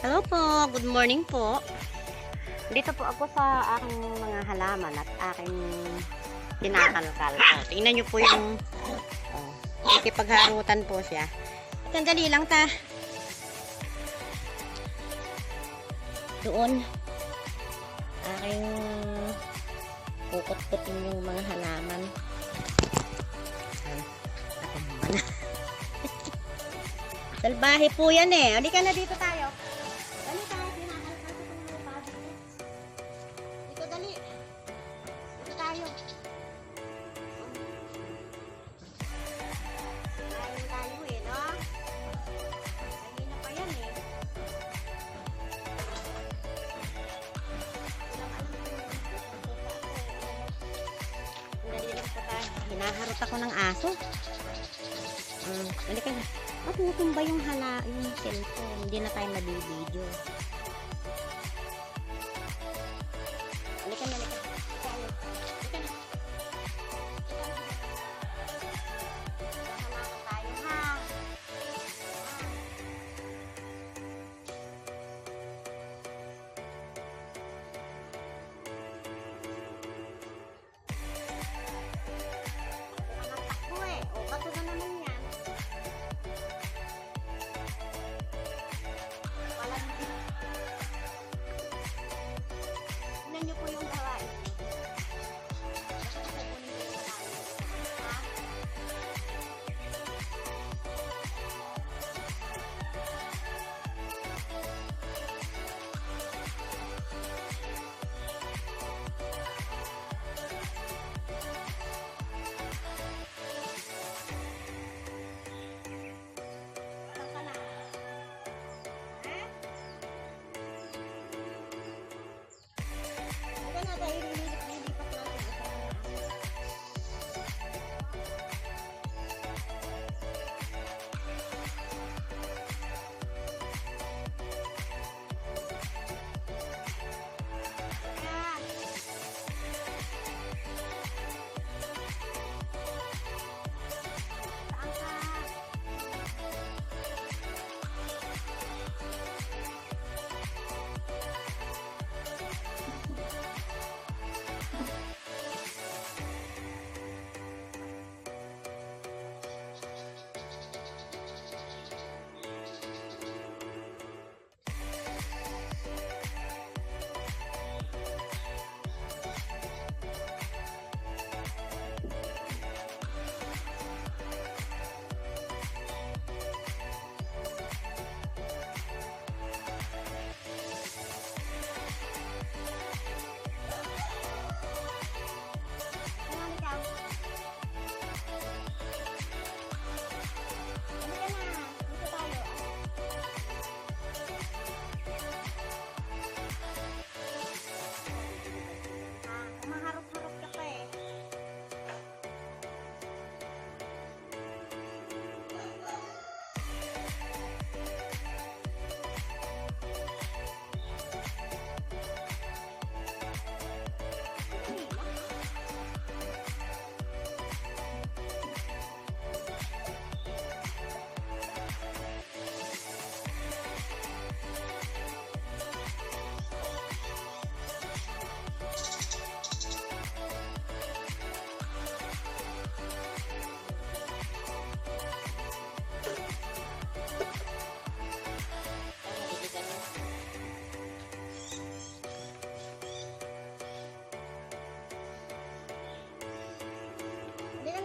Hello po, good morning po. Dito po ako sa aking mga halaman at aking tinakalkal. Tingnan nyo po yung ikipagharutan po siya. Sandali lang ta. Doon aking pukot-putin yung mga halaman. Salbahe po yan eh. Halika na dito tayo. Dali tayo. Pinakalkal ko itong lupa dito. Dito dali. Dito tayo. Tayo eh, no? Kanina pa yan eh. Dali lang po tayo. Hinaharot ako ng aso. Halika na. Maputumba yung cellphone. Hindi na tayo mabibideo. Halika na, halika. Halika na. Samahan tayo, ha? Takbo eh. O, bato na naman yan. Tignan nyo po yung gawain.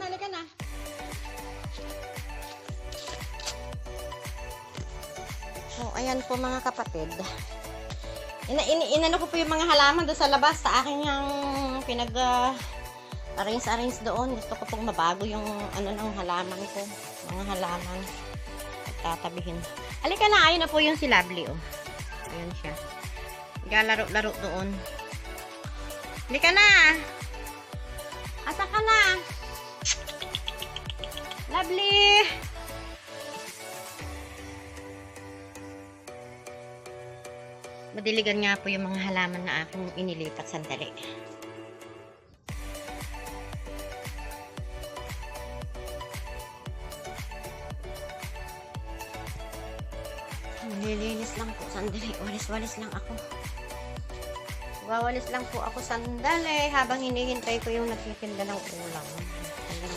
Halika na. So, ayan po mga kapatid. Inano ko po yung mga halaman doon sa labas sa akin yung arrange doon. Gusto ko pong mabago yung ng halaman ko. Mga halaman. Tatabihin. Halika na. Ayun na po yung si Lovely. Oh. Ayun siya. Laro-laro doon. Halika na. Asa ka na? Lovely! Madiligan nga po yung mga halaman na aking inilipat sandali. Nililinis lang po. Sandali. Walis-walis lang ako. Wawalis lang po ako sandali habang hinihintay ko yung nagtitinda ng ulam. Hanggang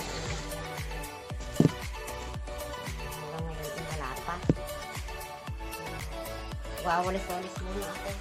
ngayon, wala pa. Wawalis-walis muna ako.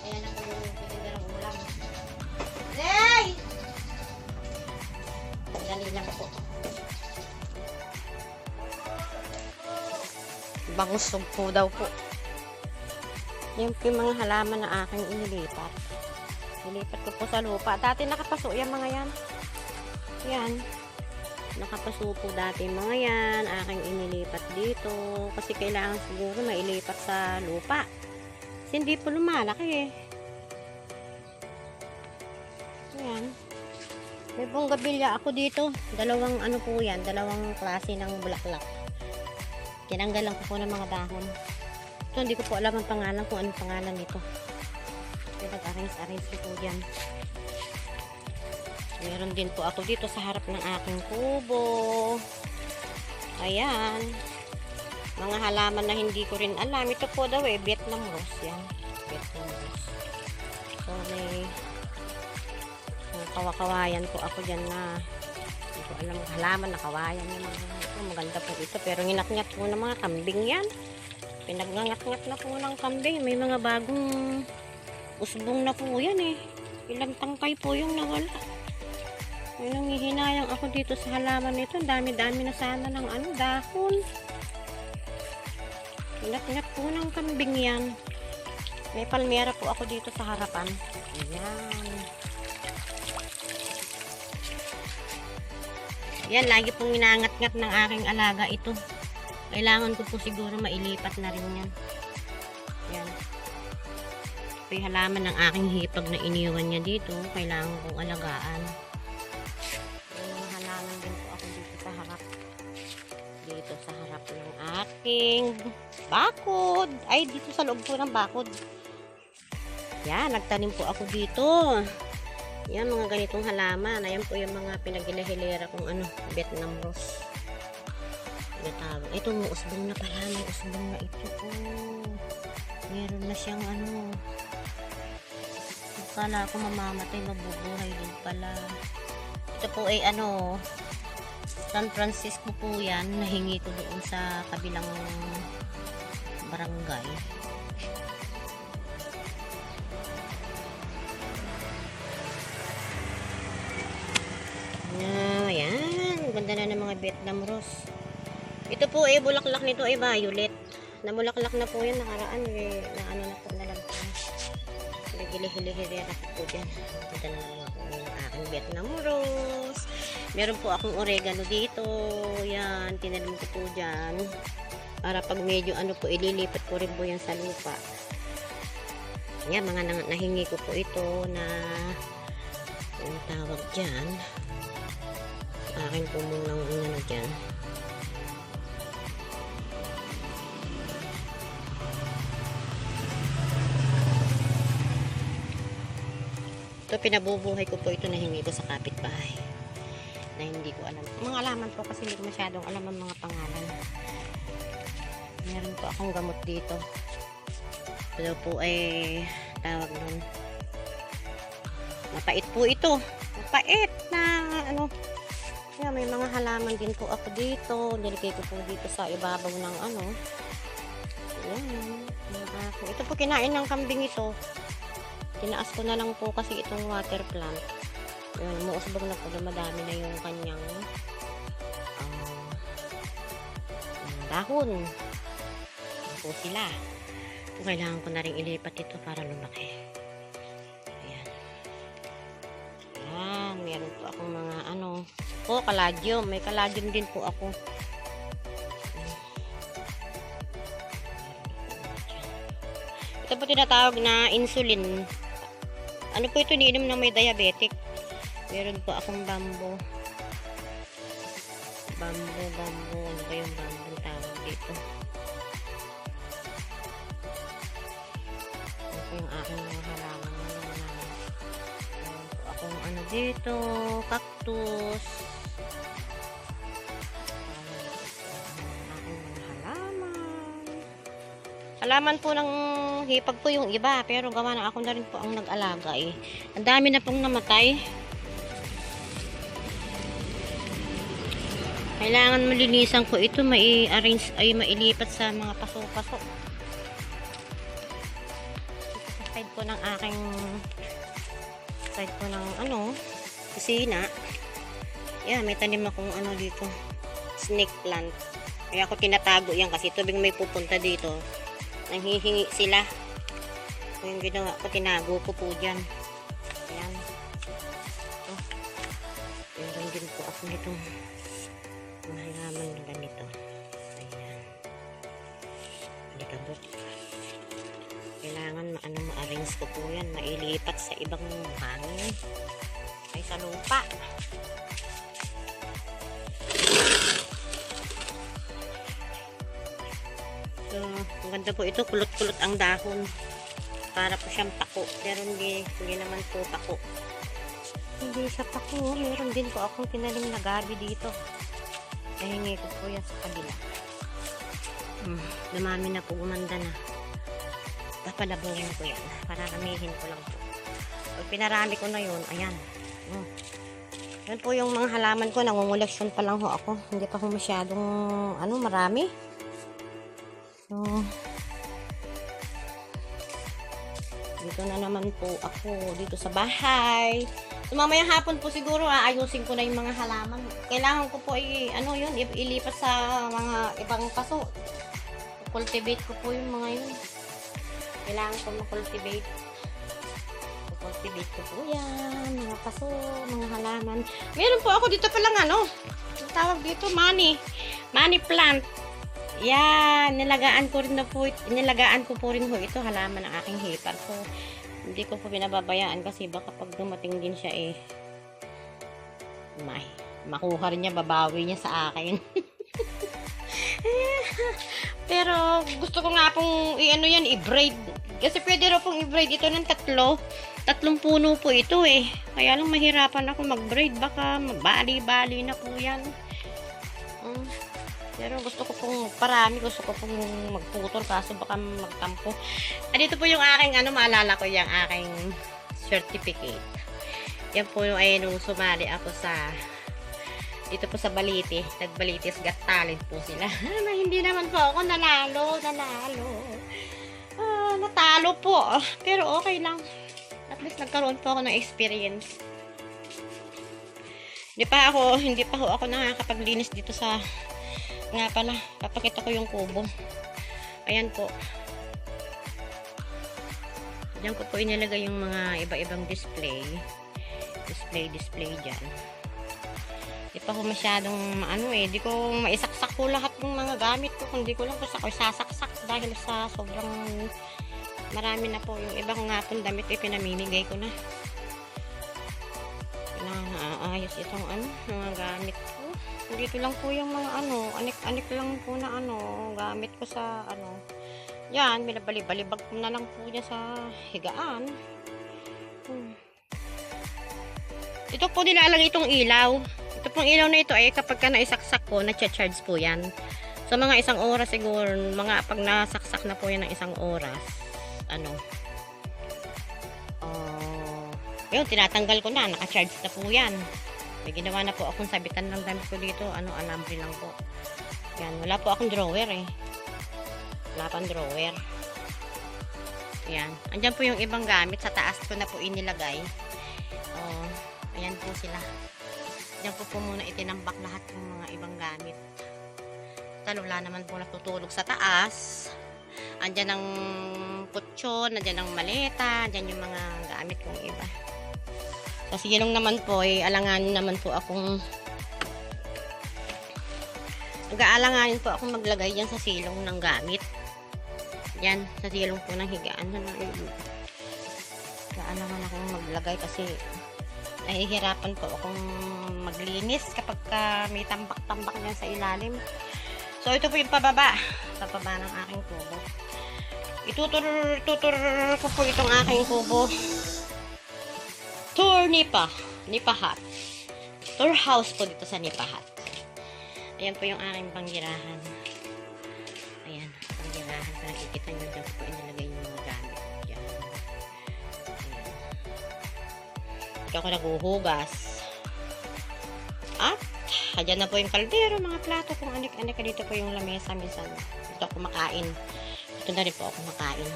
Ayan na po yung nagtitinda ng ulam. Hey! Dali lang po. Bangusog po daw po. Yung mga halaman na aking inilipat. Nilipat ko po sa lupa. Dati nakapaso yan mga yan. Yan. Nakapaso po dati mga yan. Aking inilipat dito. Kasi kailangan siguro mailipat sa lupa. Kasi hindi po lumalaki eh. Ayan. May bonggabilya ako dito. Dalawang ano po yan. Dalawang klase ng bulaklak. Tinanggalan ko po ng mga dahon. Ito, hindi ko po alam ang pangalan kung anong pangalan nito. Kaya nag-arrange ko po dyan. Meron din po ako dito sa harap ng aking kubo. Ayan. Mga halaman na hindi ko rin alam. Ito po daw eh, Vietnam rose yan. Vietnam rose. So, may kawakawayan po ako dyan na hindi ko alam halaman na kawayan yung mga ito. Maganda po ito. Pero nginat-ngat po ng mga kambing yan. Pinagngangat-ngat na po ng kambing. May mga bagong usbong na po yan eh. Ilang tangkay po yung nawala. May nangihinayang ako dito sa halaman nito. Dami-dami na sana ng ano, dahon. Ngat-ngat po ng kambing yan. May palmera po ako dito sa harapan. Ayan. Yan, lagi pong minangat-ngat ng aking alaga ito. Kailangan ko po siguro mailipat na rin yan. Yan. Ito yung halaman ng aking hipag na iniwan niya dito. Kailangan kong alagaan. Yung mga halaman din po ako dito sa harap. Dito sa harap ng aking bakod. Ay, dito sa loob po ng bakod. Yan, nagtanim po ako dito. Yan, mga ganitong halaman. Ayan po yung mga pinagilahilera kong ano, Vietnam rose. Ito, may usbong na pala. May usbong na ito. Oh. Meron na siyang ano. Akala ko mamamatay, mabubuhay din pala. Ito po ay ano, San Francisco po yan. Nahingi ko doon sa kabilang barangay. Ayan, ganda na ng mga Vietnam rose. Ito po eh, bulaklak nito ay violet. Namulaklak na po yun, nakaraan eh, na ano na po na lang po. Nagilihilihirera po dyan. Ganda na naman ako yung aking Vietnam rose. Meron po akong oregano dito. Yan, tinalim ko po dyan. Para pag medyo ano po, ililipat ko rin po yan sa lupa. Yan, mga nahingi ko po ito na yung tawag dyan. Akin po munang unano dyan. Ito, pinabubuhay ko po ito na hingi ko sa kapitbahay. Na hindi ko alam. Mga alaman po kasi hindi ko masyadong alam ang mga pangalan. Meron po akong gamot dito. Ito po ay tawag nun. Mapait po ito. Mapait na ano. Yan, may mga halaman din po ako dito. Nilagay ko po dito sa ibabaw ng ano. Yan. Ito po kinain ng kambing ito. Tinaas ko na lang po kasi itong water plant. Yan, muusbog na po. Madami na yung kanyang dahon. Yan po sila. Kailangan ko na rin ilipat ito para lumaki. Ayan. Ayan. Meron po akong mga ano. Po, caladium. May caladium din po ako. Ito po tinatawag na insulin. Ano po ito, niinom na may diabetic. Meron po akong bamboo. Bamboo. Ano ba yung bamboo tawag dito? Ano po yung aking mga halaman na akong ano dito, cactus. Aking mga halaman. Halaman po ng hipag po yung iba, pero gawa na ako na rin po ang nag-alaga eh. Ang dami na pong namatay. Kailangan malinisan ko ito, mai-arrange ay mailipat sa mga paso-paso. Sa side po ng aking kusina. Yan, may tanim akong ano dito, snake plant. Kaya ako tinatago yan kasi tubing may pupunta dito. Nanghihingi sila. So, yung ginawa ko, tinago ko po dyan. Ayan. Meron din po ako nito. Mahalaman na ganito. Ayan. Alikabok. Kailangan ma-arrange ko po yan. Mailipat sa ibang hangin. Ay sa lupa. So, ang ganda po ito. Kulot-kulot ang dahon. Para po siyang pako. Pero hindi naman po pako. Hindi siya pako. Meron din po akong tinanim na gabi dito. Nahingi ko po yan sa kabila. Dumami na po, umanda na. Papalabuhin ko yan. Pararamihin ko lang po. Pag pinarami ko na yun, ayan. Yan po yung mga halaman ko. Nangunguleksyon pa lang ho ako. Hindi pa ho masyadong marami. So, dito na naman po ako. Dito sa bahay. So, mamayang hapon po siguro ayusin ko na yung mga halaman. Kailangan ko po ilipat sa mga ibang paso. Cultivate ko po yung mga yun. Kailangan ko ma-cultivate. Cultivate ko po yan. Mga paso, mga halaman. Meron po ako dito palang ang tawag dito, money plant. Yan, nilagaan ko po rin ho ito, halaman ng aking hipag. So, hindi ko po binababayaan kasi baka pag dumating din siya makuha rin niya, babawi niya sa akin. Pero gusto ko nga pong i-braid. Kasi pwede raw pong i-braid ito ng tatlong puno po ito eh. Kaya lang mahirapan ako mag-braid, baka bali-bali na po yan. Pero gusto ko pong gusto ko pong magputol kaso baka magtampo. Dito po yung aking maalala ko yung aking certificate. Yan po yung nung sumali ako dito po sa Balite. Nag-Balite's Got Talent po sila. Hindi naman po ako nanalo. Natalo po. Pero okay lang. At least nagkaroon po ako ng experience. Hindi pa ako nakakapaglinis dito sa nga pala, papakita ko yung kubo. Ayan po. Diyan ko po inilagay yung mga iba-ibang display dyan. Di pa ko masyadong di ko maisaksak ko lahat ng mga gamit ko, kundi ko lang basta ko sasaksak dahil sa sobrang marami na po. Yung iba ko nga pong damit pinamimigay ko na. Naayos itong mga gamit ko. Dito lang po yung mga anik-anik lang po na gamit ko sa yan, binabalibag ko na lang po niya sa higaan. Ito po nilalagay itong ilaw. Ito pong ilaw na ito ay kapag ka naisaksak ko, na-charge po yan. So mga isang oras siguro, pag nasaksak na po yan ng isang oras, yun, tinatanggal ko na, naka-charge na po yan. May ginawa na po akong sabitan ng damit ko dito. Alambre lang po. Yan. Wala po akong drawer eh. Wala pang drawer. Yan. Andyan po yung ibang gamit. Sa taas ko na po inilagay. Ayan po sila. Diyan po muna itinambak lahat ng mga ibang gamit. Wala naman po natutulog sa taas. Andyan ang kutsyon. Andyan ang maleta. Andyan yung mga gamit kong iba. Kasi yun naman po, alanganin naman po akong mag-aalanganin po akong maglagay yan sa silong ng gamit. Yan, sa silong po ng higaan. Mag-aalangan akong maglagay kasi nahihirapan po akong maglinis kapag may tambak-tambak niyan sa ilalim. So, ito po yung pababa ng aking kubo. Itutur ko po itong aking kubo. Tour Nipa Hut. Tour house po dito sa Nipa Hut. Ayan po yung aking panggirahan. Ayan, panggirahan. Nakikita nyo dyan po inilagay yung mga gamit. Ayan. Dito ako naguhugas. At, ayan na po yung kaldero, mga plato, kung anik-anik. Dito po yung lamesa, minsan. Dito ako makain. Dito na rin po ako makain.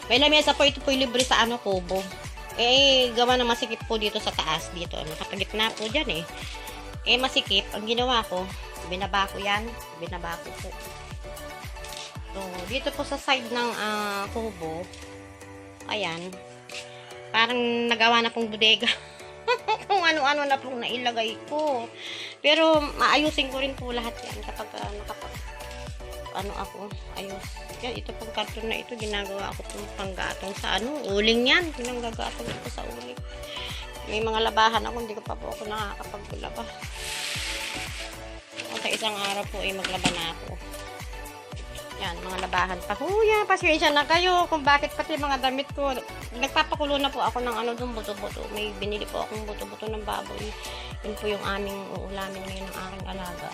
May lamesa po, ito po yung libre sa kubo. Gawa na masikip po dito sa taas. Dito, nakapagitna po dyan masikip. Ang ginawa ko, binaba ko yan. Binaba ko po. So, dito po sa side ng kubo, ayan, parang nagawa na pong bodega. Kung ano-ano na pong nailagay ko. Pero, maayusin ko rin po lahat yan kapag ako, ayos. Yan, ito pong karton na ito, ginagawa ako pong panggatong sa uling yan. Pinanggagatong ito sa uling. May mga labahan ako, hindi ko pa po ako nakakapaglaba. Sa isang araw po maglaba na ako. Yan, mga labahan pa. Huya, pasensya na kayo kung bakit pati mga damit ko. Nagpapakulo na po ako ng dun, buto-buto. May binili po akong buto-buto ng baboy. Yun po yung aming uulamin ngayon ng aking alaga.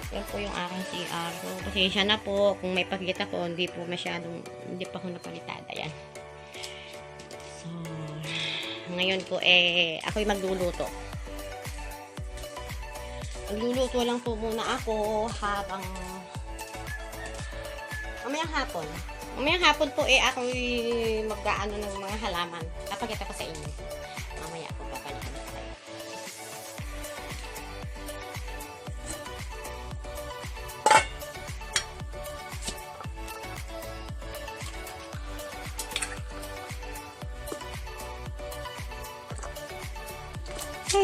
Yan po yung aking CR. So, pasensya na po kung may pakita ko, hindi pa ako napalitada. Yan. So, ngayon po ako'y magluluto. Magluluto lang po muna ako habang mamayang hapon po ako'y mag-aano ng mga halaman. Papakita ko sa inyo. Mamaya ako papalitan ko tayo.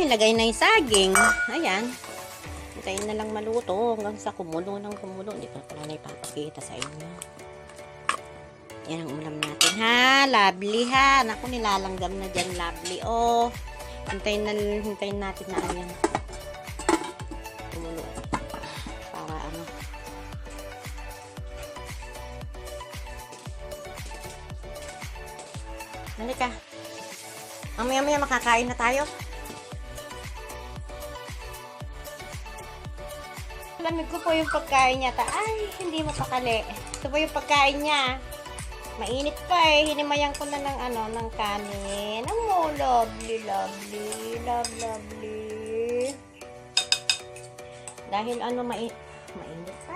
Lagay na yung saging. Ayan. Hintayin na lang maluto hanggang sa kumulo ng kumulo. Hindi ko pala na ipapakita sa inyo. Yan ang ulam natin, ha? Lovely, ha? Naku, nilalanggam na dyan, lovely. Oh, hintayin natin na ayan. Kumulo. Para Halika. Mamaya makakain na tayo. Lamig ko po yung pagkain niya. Ay, hindi mapakali. Ito po yung pagkain niya. Mainit pa hinimayan ko na ng kanin. Lovely. Dahil mainit pa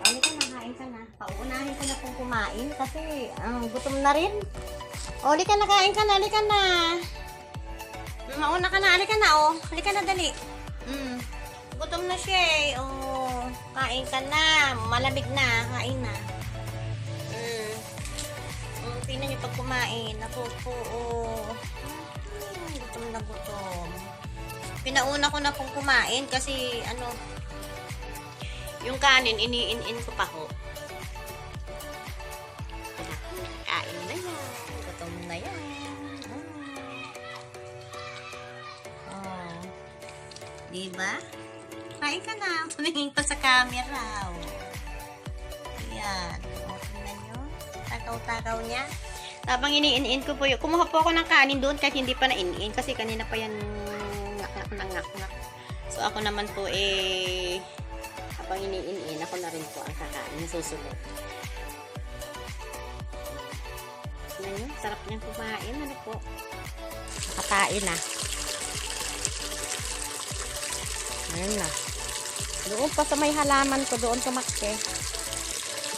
Halika na, kain ka na. Pauunahin ko na pong kumain kasi gutom na rin. Halika na, kain ka na. Halika na. Mauna ka na. Halika na, Halika na, dali. Gutom na siya kain ka na. Malamig na. Kain na. Tingnan niyo pag kumain. Ako po, gutom na gutom. Pinauna ko na pong kumain kasi, yung kanin, iniin ko pa ho. Kain na yan. Gutom na yan. Diba? Kain ka na. Tumingin pa sa camera. Ayan. Tingnan nyo. Takaw-takaw niya. Habang iniin ko po yun. Kumuha po ako ng kanin doon kahit hindi pa na-iniin. Kasi kanina pa yan ngak. So ako naman po habang iniin ako na rin po ang kakain. Susunod. Tingnan nyo. Sarap niyang kumain. Ano po? Nakatain na. Ayan na. Doon pa sa may halaman ko, doon tumakti.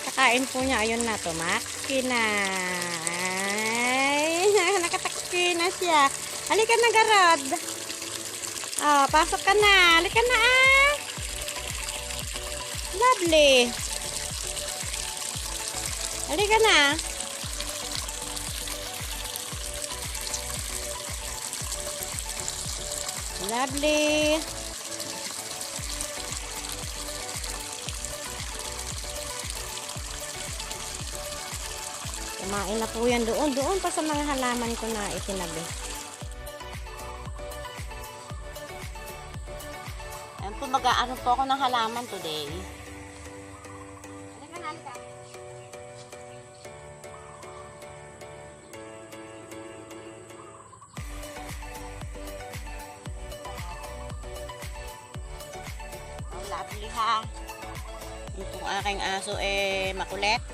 Kakain po niya, ayun na, tumakti na. Ay, nakatakti na siya. Halika na, Garod. Pasok ka na. Halika na, Lovely. Halika na. Lovely. Kumain na po yan doon. Doon pa sa mga halaman ko na itinabi. Ayan po, mag-aano po ako ng halaman today. Halika na, halika. Ang lovely ha. Itong aking aso makulit.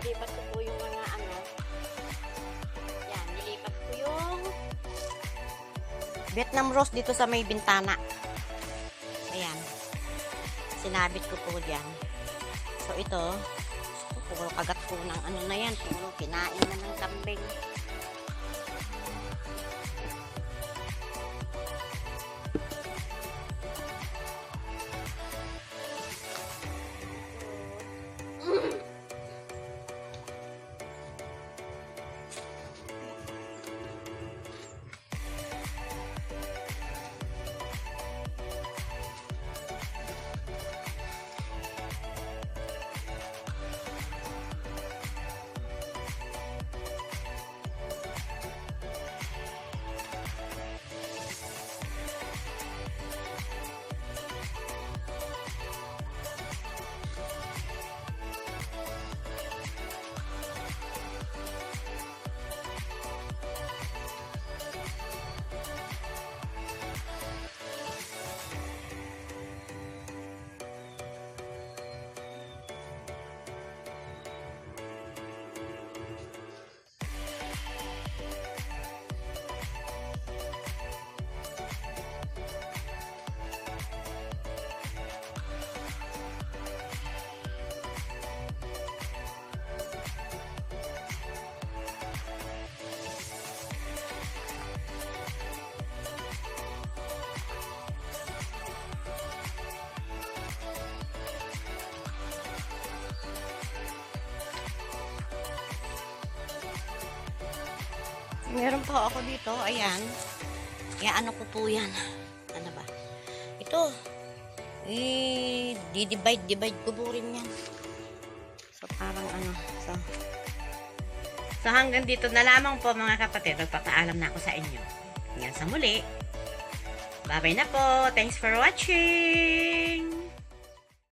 Nilipat ko po yung mga yan, nilipat ko yung Vietnam rose dito sa may bintana. Ayan. Sinabit ko po dyan. So ito, puro kagat po ng na yan, puro kinain na ng kambing. Meron pa ako dito. Ayan. Ano ko po yan. Ano ba? Ito. Di-divide ko po rin yan. So, parang ano. So, hanggang dito na lamang po mga kapatid. Magpapaalam na ako sa inyo. Hanggang sa muli. Bye-bye na po. Thanks for watching.